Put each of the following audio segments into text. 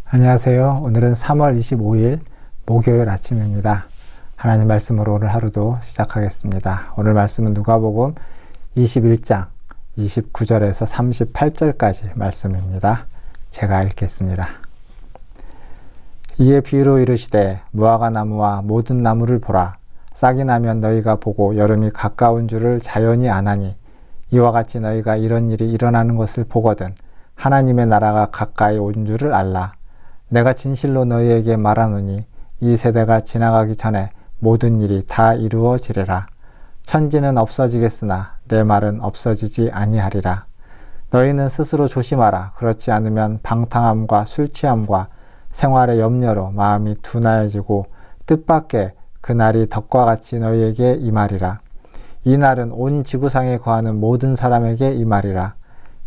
안녕하세요. 오늘은 3월 25일 목요일 아침입니다. 하나님 말씀으로 오늘 하루도 시작하겠습니다. 오늘 말씀은 누가복음 21장 29절에서 38절까지 말씀입니다. 제가 읽겠습니다. 이에 비유로 이르시되 무화과 나무와 모든 나무를 보라. 싹이 나면 너희가 보고 여름이 가까운 줄을 자연히 아나니 이와 같이 너희가 이런 일이 일어나는 것을 보거든 하나님의 나라가 가까이 온 줄을 알라. 내가 진실로 너희에게 말하노니 이 세대가 지나가기 전에 모든 일이 다 이루어지리라. 천지는 없어지겠으나 내 말은 없어지지 아니하리라. 너희는 스스로 조심하라. 그렇지 않으면 방탕함과 술취함과 생활의 염려로 마음이 둔하여지고 뜻밖의 그날이 덕과 같이 너희에게 임하리라. 이 날은 온 지구상에 거하는 모든 사람에게 임하리라.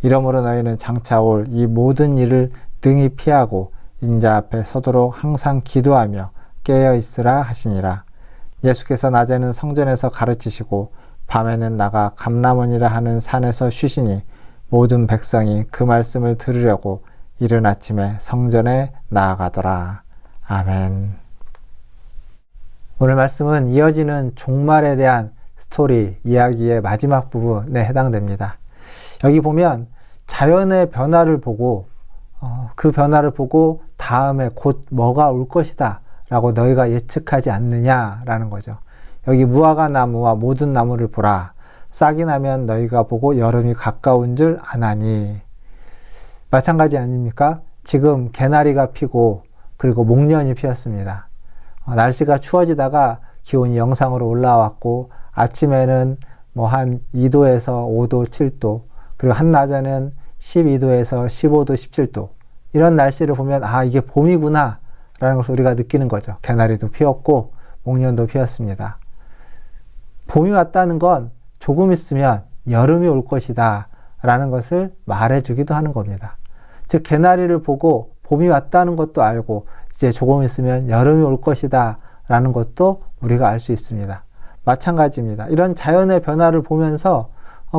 이러므로 너희는 장차 올 이 모든 일을 능히 피하고 인자 앞에 서도록 항상 기도하며 깨어 있으라 하시니라. 예수께서 낮에는 성전에서 가르치시고 밤에는 나가 감람원이라 하는 산에서 쉬시니 모든 백성이 그 말씀을 들으려고 이른 아침에 성전에 나아가더라. 아멘. 오늘 말씀은 이어지는 종말에 대한 스토리, 이야기의 마지막 부분에 해당됩니다. 여기 보면 자연의 변화를 보고 그 변화를 보고 다음에 곧 뭐가 올 것이다 라고 너희가 예측하지 않느냐라는 거죠. 여기 무화과 나무와 모든 나무를 보라. 싹이 나면 너희가 보고 여름이 가까운 줄 아나니. 마찬가지 아닙니까? 지금 개나리가 피고 그리고 목련이 피었습니다. 날씨가 추워지다가 기온이 영상으로 올라왔고 아침에는 한 2도에서 5도, 7도 그리고 한낮에는 12도에서 15도, 17도 이런 날씨를 보면 이게 봄이구나 라는 것을 우리가 느끼는 거죠. 개나리도 피었고 목련도 피었습니다. 봄이 왔다는 건 조금 있으면 여름이 올 것이다 라는 것을 말해주기도 하는 겁니다. 즉 개나리를 보고 봄이 왔다는 것도 알고 이제 조금 있으면 여름이 올 것이다 라는 것도 우리가 알 수 있습니다. 마찬가지입니다. 이런 자연의 변화를 보면서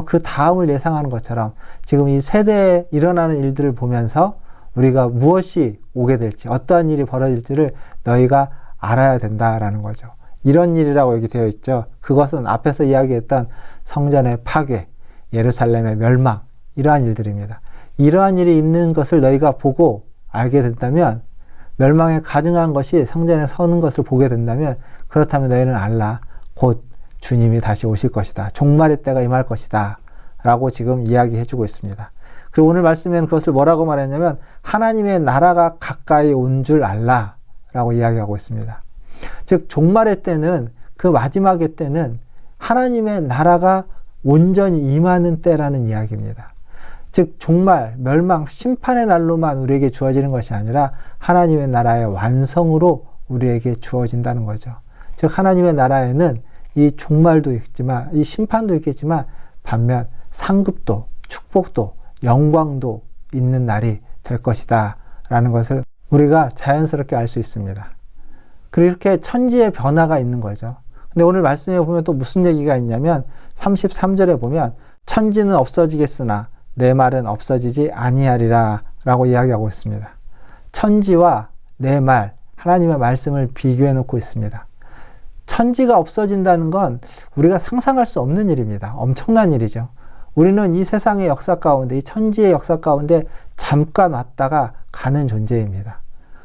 그 다음을 예상하는 것처럼 지금 이 세대에 일어나는 일들을 보면서 우리가 무엇이 오게 될지 어떠한 일이 벌어질지를 너희가 알아야 된다라는 거죠. 이런 일이라고 여기 되어 있죠. 그것은 앞에서 이야기했던 성전의 파괴, 예루살렘의 멸망 이러한 일들입니다. 이러한 일이 있는 것을 너희가 보고 알게 된다면 멸망에 가증한 것이 성전에 서는 것을 보게 된다면 그렇다면 너희는 알라. 곧 주님이 다시 오실 것이다. 종말의 때가 임할 것이다. 라고 지금 이야기해주고 있습니다. 그리고 오늘 말씀에는 그것을 뭐라고 말했냐면 하나님의 나라가 가까이 온 줄 알라. 라고 이야기하고 있습니다. 즉 종말의 때는 그 마지막의 때는 하나님의 나라가 온전히 임하는 때라는 이야기입니다. 즉 종말, 멸망, 심판의 날로만 우리에게 주어지는 것이 아니라 하나님의 나라의 완성으로 우리에게 주어진다는 거죠. 즉 하나님의 나라에는 이 종말도 있지만 이 심판도 있겠지만 반면 상급도 축복도 영광도 있는 날이 될 것이다 라는 것을 우리가 자연스럽게 알 수 있습니다. 그리고 이렇게 천지의 변화가 있는 거죠. 근데 오늘 말씀에 보면 또 무슨 얘기가 있냐면 33절에 보면 천지는 없어지겠으나 내 말은 없어지지 아니하리라 라고 이야기하고 있습니다. 천지와 내 말, 하나님의 말씀을 비교해 놓고 있습니다. 천지가 없어진다는 건 우리가 상상할 수 없는 일입니다. 엄청난 일이죠. 우리는 이 세상의 역사 가운데, 이 천지의 역사 가운데 잠깐 왔다가 가는 존재입니다.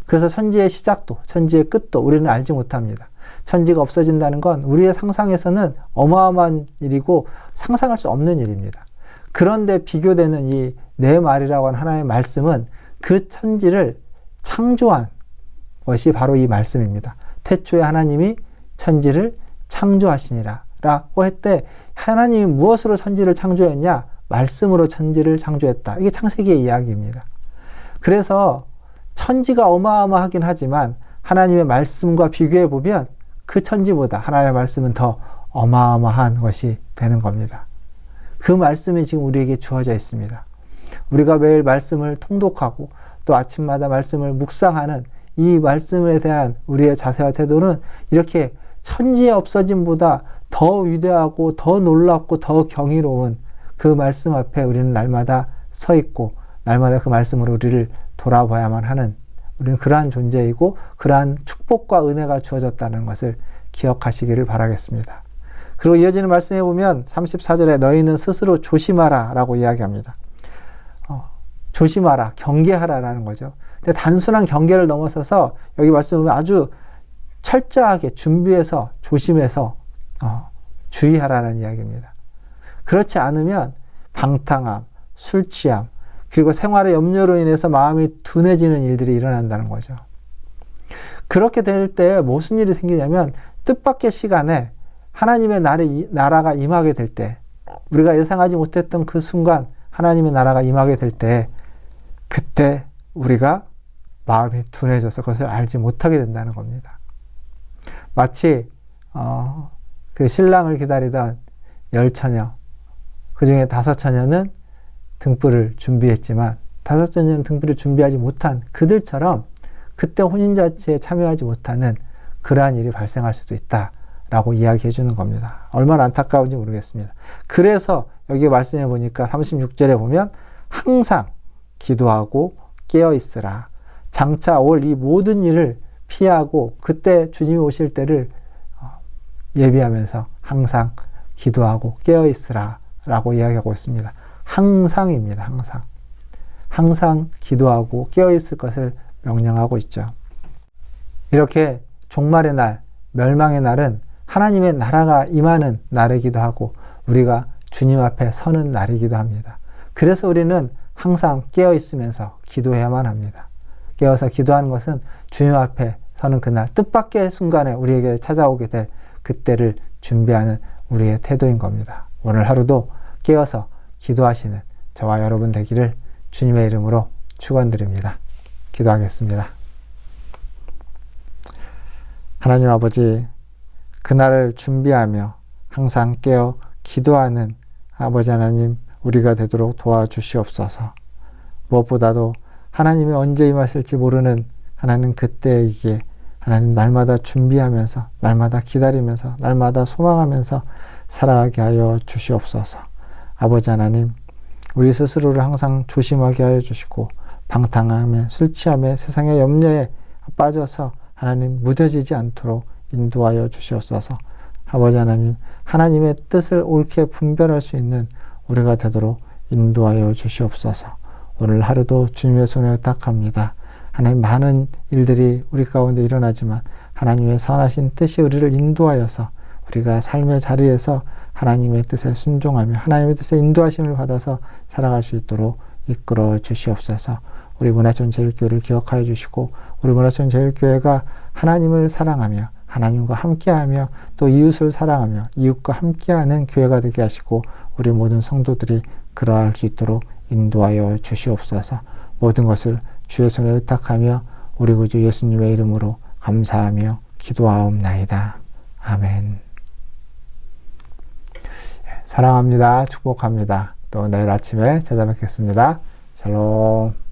그래서 천지의 시작도, 천지의 끝도 우리는 알지 못합니다. 천지가 없어진다는 건 우리의 상상에서는 어마어마한 일이고 상상할 수 없는 일입니다. 그런데 비교되는 이 내 말이라고 하는 하나님의 말씀은 그 천지를 창조한 것이 바로 이 말씀입니다. 태초에 하나님이 천지를 창조하시니라 라고 했대 하나님이 무엇으로 천지를 창조했냐? 말씀으로 천지를 창조했다. 이게 창세기의 이야기입니다. 그래서 천지가 어마어마하긴 하지만 하나님의 말씀과 비교해 보면 그 천지보다 하나님의 말씀은 더 어마어마한 것이 되는 겁니다. 그 말씀이 지금 우리에게 주어져 있습니다. 우리가 매일 말씀을 통독하고 또 아침마다 말씀을 묵상하는 이 말씀에 대한 우리의 자세와 태도는 이렇게 천지의 없어짐보다 더 위대하고 더 놀랍고 더 경이로운 그 말씀 앞에 우리는 날마다 서 있고 날마다 그 말씀으로 우리를 돌아봐야만 하는 우리는 그러한 존재이고 그러한 축복과 은혜가 주어졌다는 것을 기억하시기를 바라겠습니다. 그리고 이어지는 말씀에 보면 34절에 너희는 스스로 조심하라 라고 이야기합니다. 조심하라, 경계하라라는 거죠. 근데 단순한 경계를 넘어서서 여기 말씀 보면 아주 철저하게 준비해서 조심해서 주의하라는 이야기입니다. 그렇지 않으면 방탕함, 술 취함, 그리고 생활의 염려로 인해서 마음이 둔해지는 일들이 일어난다는 거죠. 그렇게 될 때 무슨 일이 생기냐면 뜻밖의 시간에 하나님의 나라가 임하게 될 때, 우리가 예상하지 못했던 그 순간 하나님의 나라가 임하게 될 때, 그때 우리가 마음이 둔해져서 그것을 알지 못하게 된다는 겁니다. 마치 그 신랑을 기다리던 10처녀, 그 중에 5처녀는 등불을 준비했지만 5처녀는 등불을 준비하지 못한 그들처럼 그때 혼인잔치에 참여하지 못하는 그러한 일이 발생할 수도 있다라고 이야기해 주는 겁니다. 얼마나 안타까운지 모르겠습니다. 그래서 여기 말씀해 보니까 36절에 보면 항상 기도하고 깨어 있으라. 장차 올 이 모든 일을 피하고 그때 주님이 오실 때를 예비하면서 항상 기도하고 깨어 있으라 라고 이야기하고 있습니다. 항상입니다. 항상. 항상 기도하고 깨어 있을 것을 명령하고 있죠. 이렇게 종말의 날, 멸망의 날은 하나님의 나라가 임하는 날이기도 하고 우리가 주님 앞에 서는 날이기도 합니다. 그래서 우리는 항상 깨어 있으면서 기도해야만 합니다. 깨어서 기도하는 것은 주님 앞에 서는 그날, 뜻밖의 순간에 우리에게 찾아오게 될 그때를 준비하는 우리의 태도인 겁니다. 오늘 하루도 깨어서 기도하시는 저와 여러분 되기를 주님의 이름으로 축원드립니다. 기도하겠습니다. 하나님 아버지, 그날을 준비하며 항상 깨어 기도하는 아버지 하나님 우리가 되도록 도와주시옵소서. 무엇보다도 하나님이 언제 임하실지 모르는 하나님 그때이기에 하나님 날마다 준비하면서 날마다 기다리면서 날마다 소망하면서 살아가게 하여 주시옵소서. 아버지 하나님, 우리 스스로를 항상 조심하게 하여 주시고 방탕함에 술 취함에 세상의 염려에 빠져서 하나님 무뎌지지 않도록 인도하여 주시옵소서. 아버지 하나님, 하나님의 뜻을 옳게 분별할 수 있는 우리가 되도록 인도하여 주시옵소서. 오늘 하루도 주님의 손에 의탁합니다. 하나님, 많은 일들이 우리 가운데 일어나지만 하나님의 선하신 뜻이 우리를 인도하여서 우리가 삶의 자리에서 하나님의 뜻에 순종하며 하나님의 뜻에 인도하심을 받아서 살아갈 수 있도록 이끌어 주시옵소서. 우리 문화촌 제일교회를 기억하여 주시고 우리 문화촌 제일교회가 하나님을 사랑하며 하나님과 함께하며 또 이웃을 사랑하며 이웃과 함께하는 교회가 되게 하시고 우리 모든 성도들이 그러할 수 있도록 인도하여 주시옵소서. 모든 것을 주의 손에 의탁하며 우리 구주 예수님의 이름으로 감사하며 기도하옵나이다. 아멘. 사랑합니다. 축복합니다. 또 내일 아침에 찾아뵙겠습니다. 샬롬.